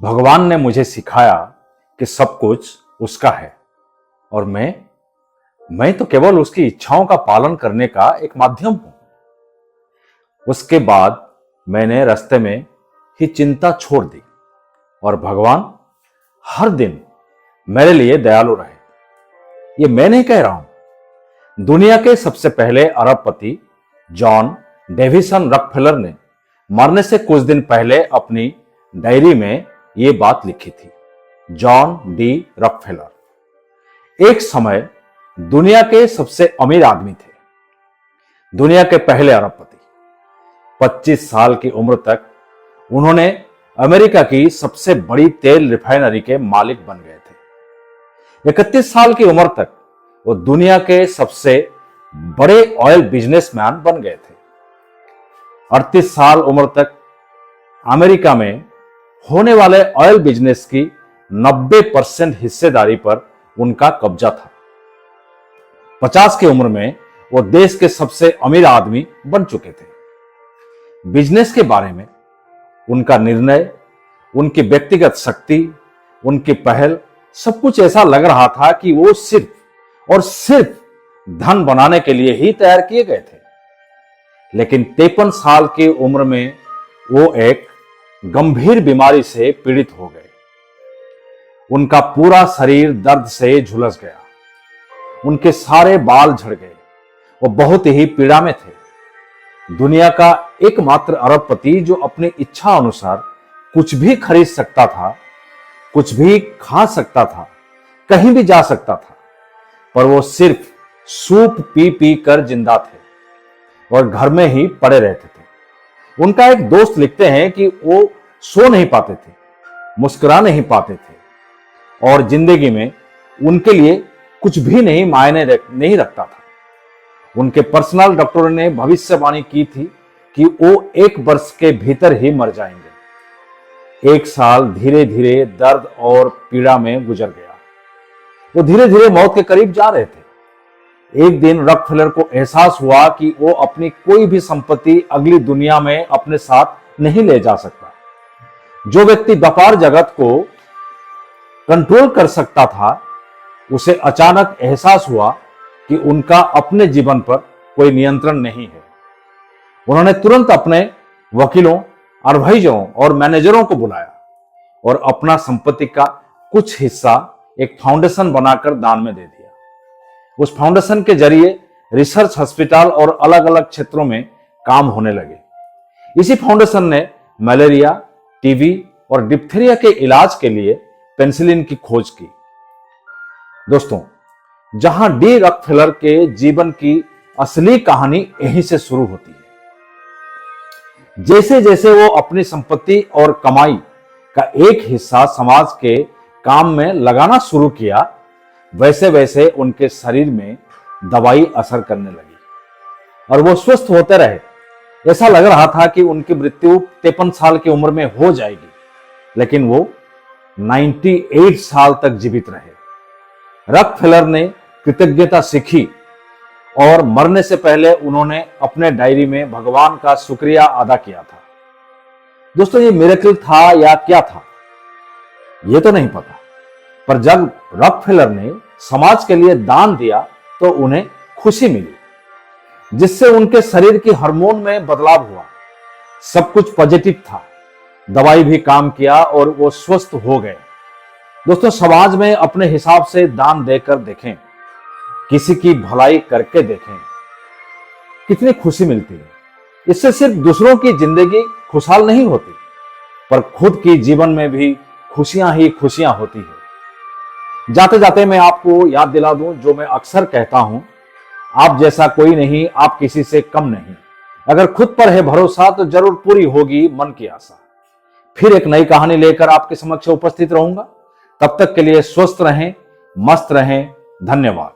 भगवान ने मुझे सिखाया कि सब कुछ उसका है और मैं तो केवल उसकी इच्छाओं का पालन करने का एक माध्यम हूं। उसके बाद मैंने रास्ते में ही चिंता छोड़ दी और भगवान हर दिन मेरे लिए दयालु रहे। ये मैं नहीं कह रहा हूं, दुनिया के सबसे पहले अरबपति जॉन डेविसन रॉकफेलर ने मरने से कुछ दिन पहले अपनी डायरी में ये बात लिखी थी। जॉन डी रॉकफेलर एक समय दुनिया के सबसे अमीर आदमी थे, दुनिया के पहले अरबपति। 25 साल की उम्र तक उन्होंने अमेरिका की सबसे बड़ी तेल रिफाइनरी के मालिक बन गए थे। 31 साल की उम्र तक वो दुनिया के सबसे बड़े ऑयल बिजनेसमैन बन गए थे। 38 साल उम्र तक अमेरिका में होने वाले ऑयल बिजनेस की 90% हिस्सेदारी पर उनका कब्जा था। 50 की उम्र में वो देश के सबसे अमीर आदमी बन चुके थे। बिजनेस के बारे में उनका निर्णय, उनकी व्यक्तिगत शक्ति, उनकी पहल, सब कुछ ऐसा लग रहा था कि वो सिर्फ और सिर्फ धन बनाने के लिए ही तैयार किए गए थे। लेकिन 53 साल की उम्र में वो एक गंभीर बीमारी से पीड़ित हो गए। उनका पूरा शरीर दर्द से झुलस गया, उनके सारे बाल झड़ गए, वो बहुत ही पीड़ा में थे। दुनिया का एकमात्र अरबपति जो अपनी इच्छा अनुसार कुछ भी खरीद सकता था, कुछ भी खा सकता था, कहीं भी जा सकता था, पर वो सिर्फ सूप पी पी कर जिंदा थे और घर में ही पड़े रहते थे। उनका एक दोस्त लिखते हैं कि वो सो नहीं पाते थे, मुस्कुरा नहीं पाते थे और जिंदगी में उनके लिए कुछ भी नहीं मायने नहीं रखता था। उनके पर्सनल डॉक्टरों ने भविष्यवाणी की थी कि वो 1 वर्ष के भीतर ही मर जाएंगे। 1 साल धीरे धीरे दर्द और पीड़ा में गुजर गया। वो धीरे धीरे मौत के करीब जा रहे थे। एक दिन रॉकफेलर को एहसास हुआ कि वो अपनी कोई भी संपत्ति अगली दुनिया में अपने साथ नहीं ले जा सकता। जो व्यक्ति व्यापार जगत को कंट्रोल कर सकता था, उसे अचानक एहसास हुआ कि उनका अपने जीवन पर कोई नियंत्रण नहीं है। उन्होंने तुरंत अपने वकीलों, एडवाइजरों और मैनेजरों को बुलाया और अपना संपत्ति का कुछ हिस्सा एक फाउंडेशन बनाकर दान में दे दिया। उस फाउंडेशन के जरिए रिसर्च हॉस्पिटल और अलग अलग क्षेत्रों में काम होने लगे। इसी फाउंडेशन ने मलेरिया, टीबी और डिप्थीरिया के इलाज के लिए पेनिसिलिन की खोज की। दोस्तों, जहां डी रॉकफेलर के जीवन की असली कहानी यहीं से शुरू होती है। जैसे जैसे वो अपनी संपत्ति और कमाई का एक हिस्सा समाज के काम में लगाना शुरू किया, वैसे वैसे उनके शरीर में दवाई असर करने लगी और वो स्वस्थ होते रहे। ऐसा लग रहा था कि उनकी मृत्यु 53 साल की उम्र में हो जाएगी, लेकिन वो 98 साल तक जीवित रहे। रॉकफेलर ने कृतज्ञता सीखी और मरने से पहले उन्होंने अपने डायरी में भगवान का शुक्रिया अदा किया था। दोस्तों, ये मिरेकल था या क्या था, ये तो नहीं पता, पर जब रॉकफेलर ने समाज के लिए दान दिया तो उन्हें खुशी मिली, जिससे उनके शरीर की हार्मोन में बदलाव हुआ। सब कुछ पॉजिटिव था, दवाई भी काम किया और वो स्वस्थ हो गए। दोस्तों, समाज में अपने हिसाब से दान देकर देखें, किसी की भलाई करके देखें, कितनी खुशी मिलती है। इससे सिर्फ दूसरों की जिंदगी खुशहाल नहीं होती, पर खुद की जीवन में भी खुशियां ही खुशियां होती है। जाते जाते मैं आपको याद दिला दूं जो मैं अक्सर कहता हूं, आप जैसा कोई नहीं, आप किसी से कम नहीं। अगर खुद पर है भरोसा तो जरूर पूरी होगी मन की आशा। फिर एक नई कहानी लेकर आपके समक्ष उपस्थित रहूंगा। तब तक के लिए स्वस्थ रहें, मस्त रहें। धन्यवाद।